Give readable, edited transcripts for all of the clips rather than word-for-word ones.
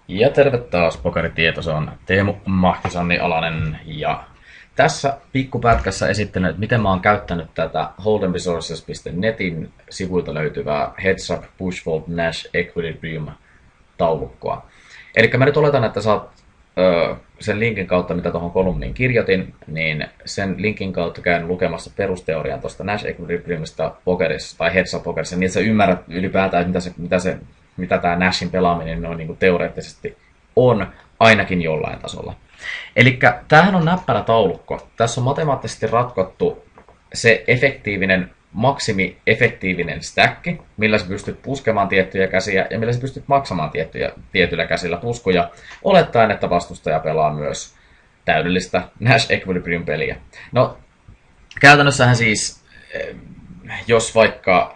Ja terve taas Pokeritieto, se on Teemu Mahtisanni Alanen ja tässä pikkupätkässä esittelen, että miten mä oon käyttänyt tätä hold'emresources.netin sivuilta löytyvää Heads Up Pushfold Nash Equilibrium taulukkoa. Eli mä nyt oletan, että saat sen linkin kautta, mitä tuohon kolumniin kirjoitin, niin sen linkin kautta käyn lukemassa perusteorian tuosta Nash Equilibriumista pokerissa tai Heads Up pokerissa, niin että sä ymmärrät ylipäätään, mitä tämä Nashin pelaaminen noin niin kuin teoreettisesti on, ainakin jollain tasolla. Eli tämähän on näppärä taulukko. Tässä on matemaattisesti ratkottu se maksimi-efektiivinen stäkki, millä sä pystyt puskemaan tiettyjä käsiä ja millä sä pystyt maksamaan tietyillä käsillä puskuja, olettaen, että vastustaja pelaa myös täydellistä Nash Equilibrium-peliä. No, käytännössähän siis, jos vaikka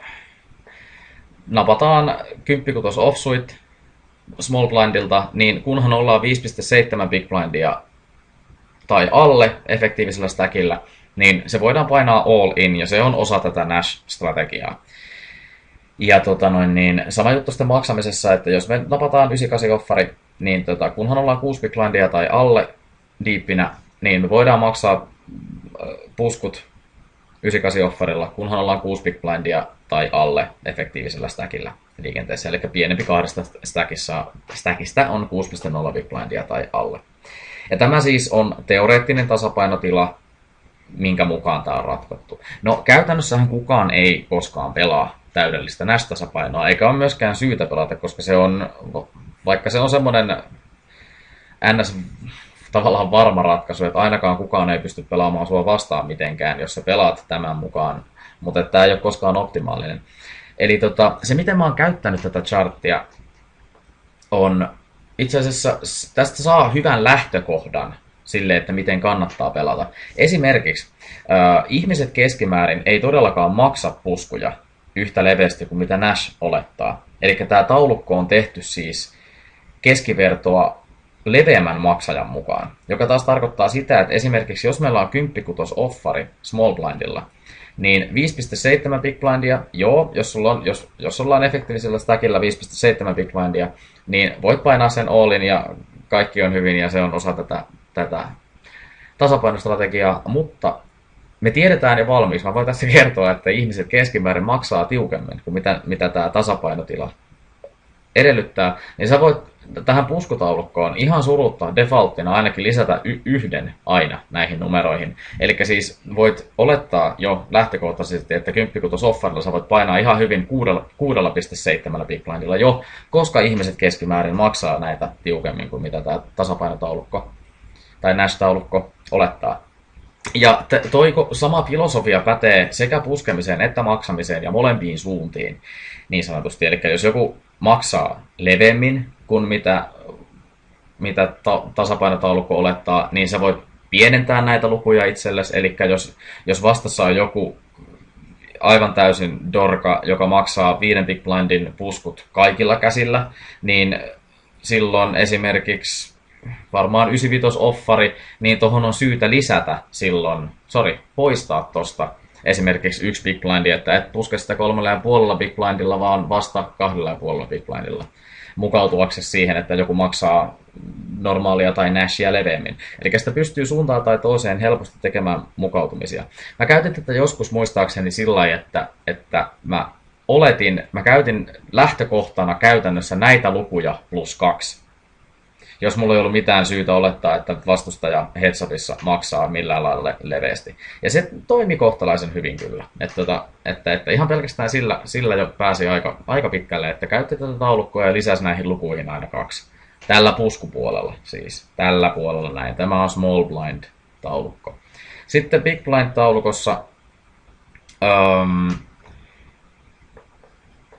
napataan 10 offsuit small blindilta, niin kunhan ollaan 5.7 big blindia tai alle efektiivisellä stackillä, niin se voidaan painaa all in, ja se on osa tätä Nash-strategiaa. Ja sama juttu sitten maksamisessa, että jos me napataan 98 offari, niin kunhan ollaan 6 big blindia tai alle deepinä, niin me voidaan maksaa puskut 98 offarilla, kunhan ollaan 6 big blindia tai alle efektiivisellä stackillä liikenteessä. Eli pienempi kahdesta stackista on 6.0 big blindia tai alle. Ja tämä siis on teoreettinen tasapainotila, minkä mukaan tämä on ratkottu. No käytännössähän kukaan ei koskaan pelaa täydellistä Nash-tasapainoa, eikä ole myöskään syytä pelata, koska se on, vaikka se on semmoinen ns. Tavallaan varma ratkaisu, että ainakaan kukaan ei pysty pelaamaan sua vastaan mitenkään, jos sä pelaat tämän mukaan, mutta tämä ei ole koskaan optimaalinen. Eli se, miten mä oon käyttänyt tätä charttia, on itse asiassa, tästä saa hyvän lähtökohdan sille, että miten kannattaa pelata. Esimerkiksi ihmiset keskimäärin ei todellakaan maksa puskuja yhtä leveästi kuin mitä Nash olettaa. Eli tämä taulukko on tehty siis keskivertoa leveämmän maksajan mukaan, joka taas tarkoittaa sitä, että esimerkiksi jos meillä on 10 offari small blindilla, niin 5.7 big blindia, joo, jos ollaan efektiivisellä stackilla 5.7 big blindia, niin voit painaa sen allin ja kaikki on hyvin ja se on osa tätä tasapainostrategiaa, mutta me tiedetään jo valmiiksi, mä voin tässä kertoa, että ihmiset keskimäärin maksaa tiukemmin kuin mitä tämä tasapainotila edellyttää, niin sä voit tähän puskutaulukkoon ihan surutta defaulttina ainakin lisätä yhden aina näihin numeroihin. Eli siis voit olettaa jo lähtökohtaisesti, että 10 offerilla sä voit painaa ihan hyvin 6.7 big blindilla jo, koska ihmiset keskimäärin maksaa näitä tiukemmin kuin mitä tämä tasapainotaulukko tai Nash-taulukko olettaa. Ja sama filosofia pätee sekä puskemiseen että maksamiseen ja molempiin suuntiin niin sanotusti. Eli jos joku maksaa leveämmin kuin mitä tasapainotaulukko olettaa, niin sä voit pienentää näitä lukuja itsellesi. Eli jos vastassa on joku aivan täysin dorka, joka maksaa 5 big blindin puskut kaikilla käsillä, niin silloin esimerkiksi varmaan 95 offari, niin tuohon on syytä lisätä silloin, poistaa tosta esimerkiksi 1 big blindi, että et puske sitä 3,5 big blindilla, vaan vasta 2,5 big blindilla mukautuaksesi siihen, että joku maksaa normaalia tai Nashia leveämmin. Eli sitä pystyy suuntaan tai toiseen helposti tekemään mukautumisia. Mä käytin tätä joskus muistaakseni sillä lailla, että mä käytin lähtökohtana käytännössä näitä lukuja +2. Jos mulla ei ollut mitään syytä olettaa, että vastustaja heads-upissa maksaa millään lailla leveästi. Ja se toimi kohtalaisen hyvin kyllä. Että ihan pelkästään sillä jo pääsi aika pitkälle, että käytti tätä taulukkoa ja lisäsi näihin lukuihin aina 2. Tällä puskupuolella siis. Tällä puolella näin. Tämä on small blind taulukko. Sitten big blind taulukossa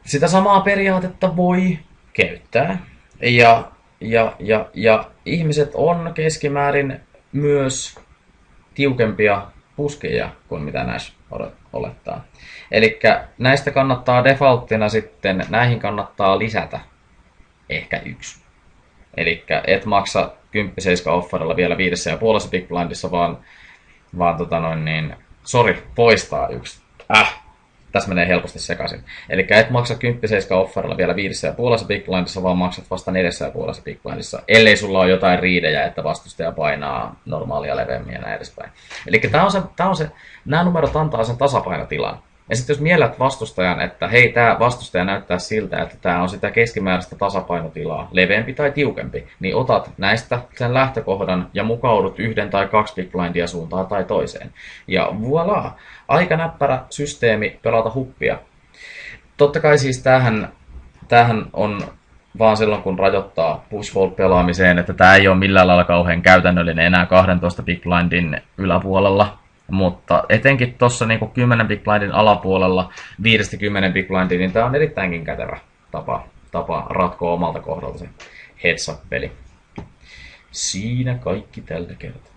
sitä samaa periaatetta voi käyttää. Ja ihmiset on keskimäärin myös tiukempia puskeja kuin mitä Nash olettaa. Eli näistä kannattaa defaulttina sitten, näihin kannattaa lisätä ehkä 1. Eli et maksa 10.7 offerilla vielä 5,5 big blindissa, vaan poistaa 1. tässä menee helposti sekaisin. Eli et maksa 10-7 offerilla vielä 5,5 big blindissa, vaan maksat vasta 4,5 big blindissa, ellei sulla ole jotain riidejä, että vastustaja painaa normaalia leveämmin ja näin edespäin. Eli nämä numerot antaa sen tasapainotilan. Ja sitten jos miellät vastustajan, että hei, tämä vastustaja näyttää siltä, että tämä on sitä keskimääräistä tasapainotilaa, leveämpi tai tiukempi, niin otat näistä sen lähtökohdan ja mukaudut 1 tai 2 big blindia suuntaan tai toiseen. Ja voilà, aika näppärä systeemi pelata huppia. Totta kai siis tämähän on vaan silloin, kun rajoittaa push-fold-pelaamiseen, että tämä ei ole millään lailla kauhean käytännöllinen enää 12 big blindin yläpuolella. Mutta etenkin tuossa niin 10 big blindin alapuolella, 5-10 big blindin, niin tämä on erittäinkin kätevä tapa ratkoa omalta kohdalta se heads-up-peli. Siinä kaikki tällä kertaa.